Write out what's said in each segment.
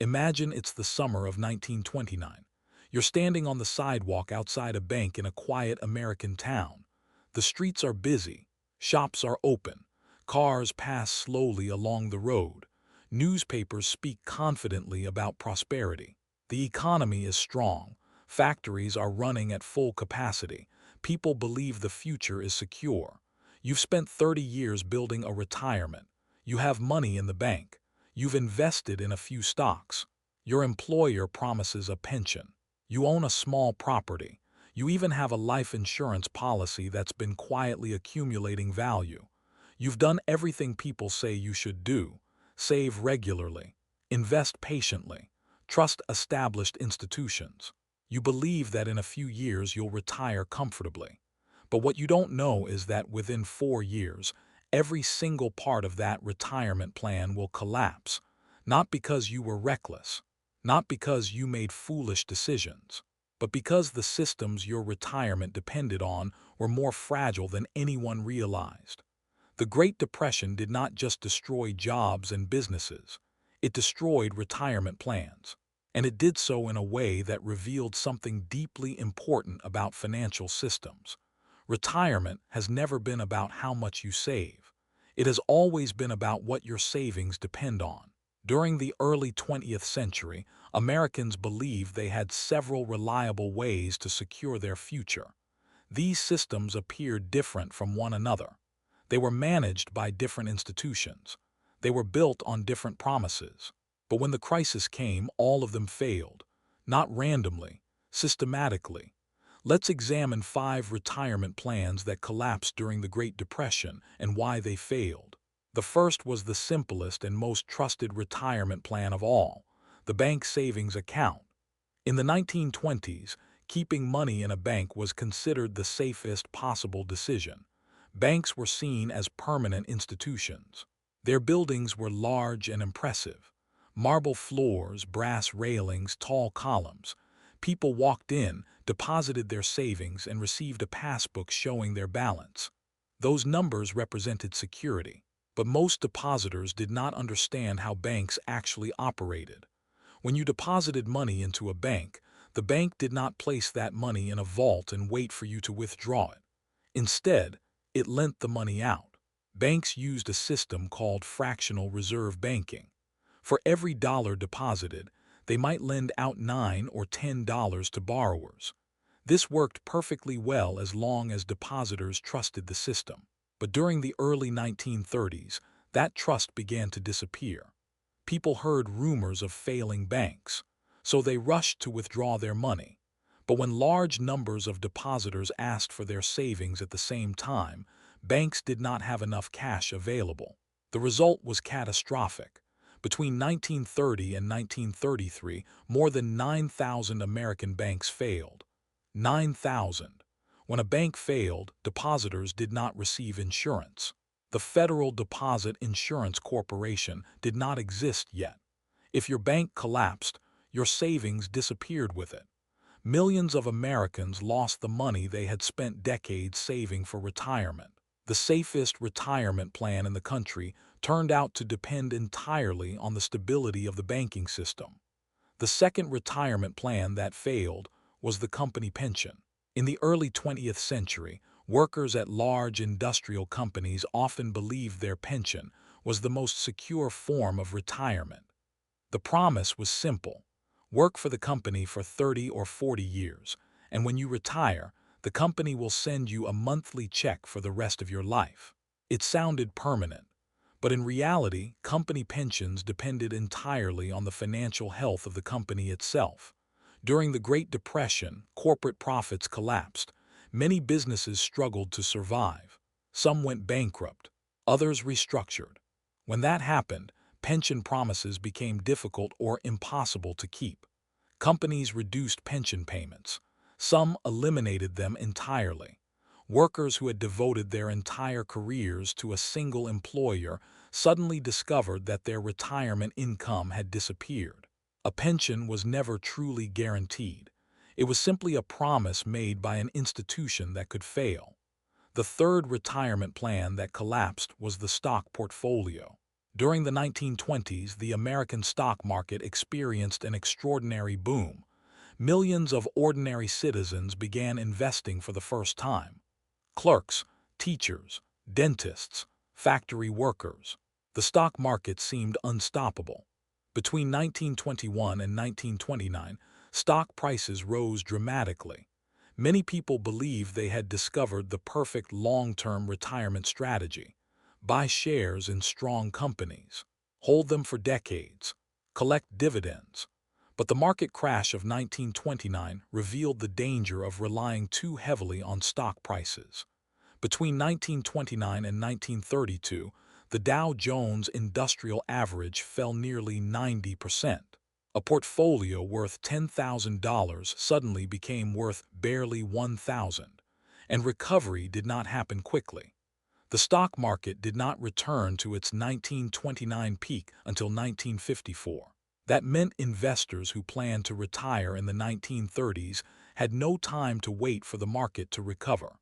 Imagine it's the summer of 1929. You're standing on the sidewalk outside a bank in a quiet American town. The streets are busy, shops are open, cars pass slowly along the road. Newspapers speak confidently about prosperity. The economy is strong, factories are running at full capacity, people believe the future is secure. You've spent 30 years building a retirement. You have money in the bank. You've invested in a few stocks. Your employer promises a pension. You own a small property. You even have a life insurance policy that's been quietly accumulating value. You've done everything people say you should do. Save regularly. Invest patiently. Trust established institutions. You believe that in a few years you'll retire comfortably. But what you don't know is that within 4 years, every single part of that retirement plan will collapse, not because you were reckless, not because you made foolish decisions, but because the systems your retirement depended on were more fragile than anyone realized. The Great Depression did not just destroy jobs and businesses, it destroyed retirement plans. And it did so in a way that revealed something deeply important about financial systems. Retirement has never been about how much you save. It has always been about what your savings depend on. During the early 20th century, Americans believed they had several reliable ways to secure their future. These systems appeared different from one another. They were managed by different institutions. They were built on different promises. But when the crisis came, all of them failed. Not randomly, systematically. Let's examine 5 retirement plans that collapsed during the Great Depression and why they failed. The first was the simplest and most trusted retirement plan of all, the bank savings account. In the 1920s, keeping money in a bank was considered the safest possible decision. Banks were seen as permanent institutions. Their buildings were large and impressive. Marble floors, brass railings, tall columns. People walked in, deposited their savings, and received a passbook showing their balance. Those numbers represented security, but most depositors did not understand how banks actually operated. When you deposited money into a bank, the bank did not place that money in a vault and wait for you to withdraw it. Instead, it lent the money out. Banks used a system called fractional reserve banking. For every dollar deposited, they might lend out $9 or $10 to borrowers. This worked perfectly well as long as depositors trusted the system. But during the early 1930s, that trust began to disappear. People heard rumors of failing banks, so they rushed to withdraw their money. But when large numbers of depositors asked for their savings at the same time, banks did not have enough cash available. The result was catastrophic. Between 1930 and 1933, more than 9,000 American banks failed. 9,000. When a bank failed, depositors did not receive insurance. The Federal Deposit Insurance Corporation did not exist yet. If your bank collapsed, your savings disappeared with it. Millions of Americans lost the money they had spent decades saving for retirement. The safest retirement plan in the country turned out to depend entirely on the stability of the banking system. The second retirement plan that failed was the company pension. In the early 20th century, workers at large industrial companies often believed their pension was the most secure form of retirement. The promise was simple: work for the company for 30 or 40 years, and when you retire, the company will send you a monthly check for the rest of your life. It sounded permanent, but in reality, company pensions depended entirely on the financial health of the company itself. During the Great Depression, corporate profits collapsed. Many businesses struggled to survive. Some went bankrupt. Others restructured. When that happened, pension promises became difficult or impossible to keep. Companies reduced pension payments. Some eliminated them entirely. Workers who had devoted their entire careers to a single employer suddenly discovered that their retirement income had disappeared. A pension was never truly guaranteed. It was simply a promise made by an institution that could fail. The third retirement plan that collapsed was the stock portfolio. During the 1920s, the American stock market experienced an extraordinary boom. Millions of ordinary citizens began investing for the first time. Clerks, teachers, dentists, factory workers. The stock market seemed unstoppable. Between 1921 and 1929, stock prices rose dramatically. Many people believed they had discovered the perfect long-term retirement strategy. Buy shares in strong companies. Hold them for decades. Collect dividends. But the market crash of 1929 revealed the danger of relying too heavily on stock prices. Between 1929 and 1932, the Dow Jones Industrial Average fell nearly 90%. A portfolio worth $10,000 suddenly became worth barely $1,000, and recovery did not happen quickly. The stock market did not return to its 1929 peak until 1954. That meant investors who planned to retire in the 1930s had no time to wait for the market to recover.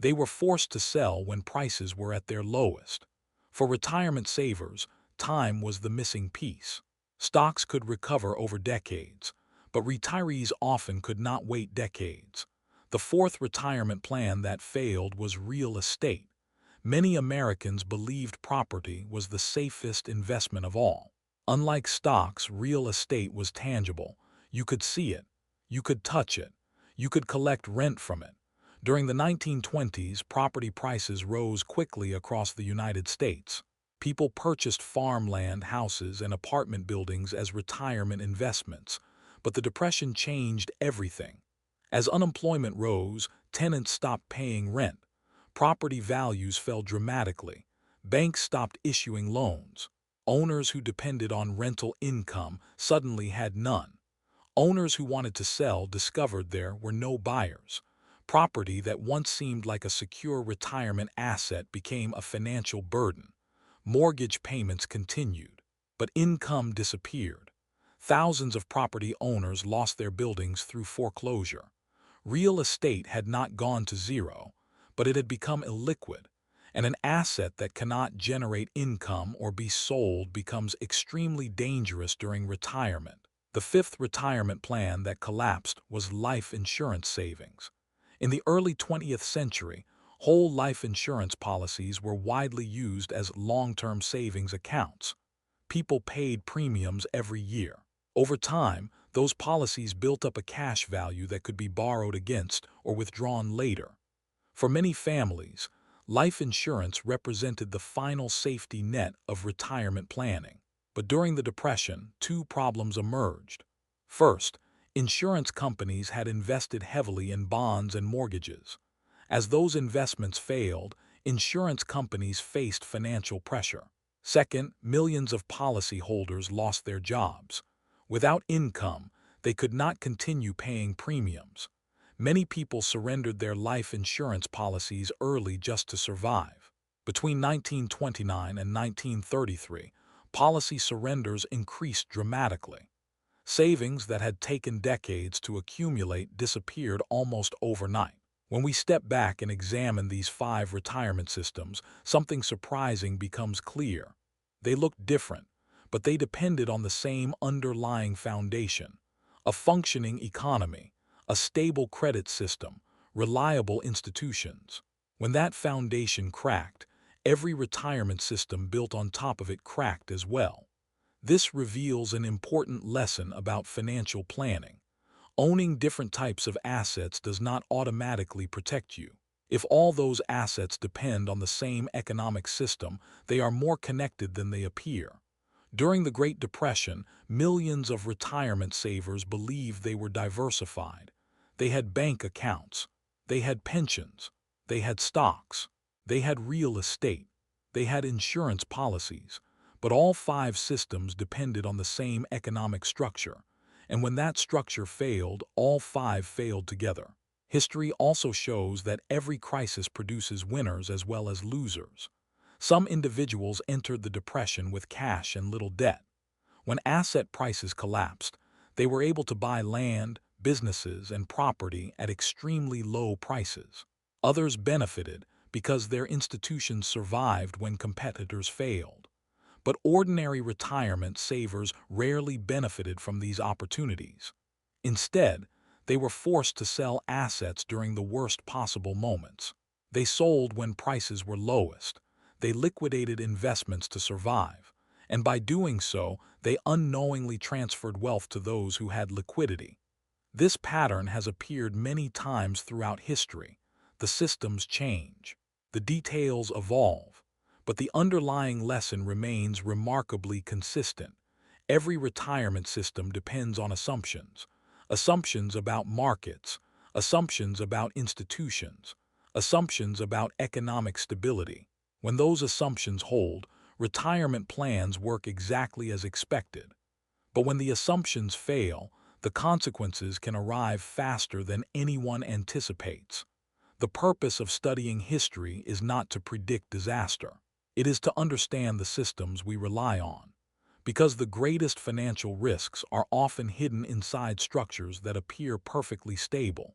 They were forced to sell when prices were at their lowest. For retirement savers, time was the missing piece. Stocks could recover over decades, but retirees often could not wait decades. The fourth retirement plan that failed was real estate. Many Americans believed property was the safest investment of all. Unlike stocks, real estate was tangible. You could see it. You could touch it. You could collect rent from it. During the 1920s, property prices rose quickly across the United States. People purchased farmland, houses, and apartment buildings as retirement investments. But the Depression changed everything. As unemployment rose, tenants stopped paying rent. Property values fell dramatically. Banks stopped issuing loans. Owners who depended on rental income suddenly had none. Owners who wanted to sell discovered there were no buyers. Property that once seemed like a secure retirement asset became a financial burden. Mortgage payments continued, but income disappeared. Thousands of property owners lost their buildings through foreclosure. Real estate had not gone to zero, but it had become illiquid, and an asset that cannot generate income or be sold becomes extremely dangerous during retirement. The fifth retirement plan that collapsed was life insurance savings. In the early 20th century, whole life insurance policies were widely used as long-term savings accounts. People paid premiums every year. Over time, those policies built up a cash value that could be borrowed against or withdrawn later. For many families, life insurance represented the final safety net of retirement planning. But during the Depression, two problems emerged. First, insurance companies had invested heavily in bonds and mortgages. As those investments failed, insurance companies faced financial pressure. Second, millions of policyholders lost their jobs. Without income, they could not continue paying premiums. Many people surrendered their life insurance policies early just to survive. Between 1929 and 1933, policy surrenders increased dramatically. Savings that had taken decades to accumulate disappeared almost overnight. When we step back and examine these five retirement systems, something surprising becomes clear. They looked different, but they depended on the same underlying foundation: a functioning economy, a stable credit system, reliable institutions. When that foundation cracked, every retirement system built on top of it cracked as well. This reveals an important lesson about financial planning. Owning different types of assets does not automatically protect you. If all those assets depend on the same economic system, they are more connected than they appear. During the Great Depression, millions of retirement savers believed they were diversified. They had bank accounts. They had pensions. They had stocks. They had real estate. They had insurance policies. But all five systems depended on the same economic structure. And when that structure failed, all five failed together. History also shows that every crisis produces winners as well as losers. Some individuals entered the Depression with cash and little debt. When asset prices collapsed, they were able to buy land, businesses, and property at extremely low prices. Others benefited because their institutions survived when competitors failed. But ordinary retirement savers rarely benefited from these opportunities. Instead, they were forced to sell assets during the worst possible moments. They sold when prices were lowest. They liquidated investments to survive. And by doing so, they unknowingly transferred wealth to those who had liquidity. This pattern has appeared many times throughout history. The systems change. The details evolve. But the underlying lesson remains remarkably consistent. Every retirement system depends on assumptions. Assumptions about markets, assumptions about institutions, assumptions about economic stability. When those assumptions hold, retirement plans work exactly as expected. But when the assumptions fail, the consequences can arrive faster than anyone anticipates. The purpose of studying history is not to predict disaster. It is to understand the systems we rely on. Because the greatest financial risks are often hidden inside structures that appear perfectly stable.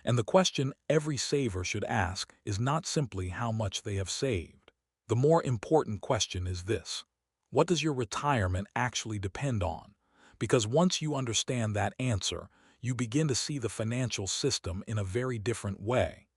And the question every saver should ask is not simply how much they have saved. The more important question is this: what does your retirement actually depend on? Because once you understand that answer, you begin to see the financial system in a very different way.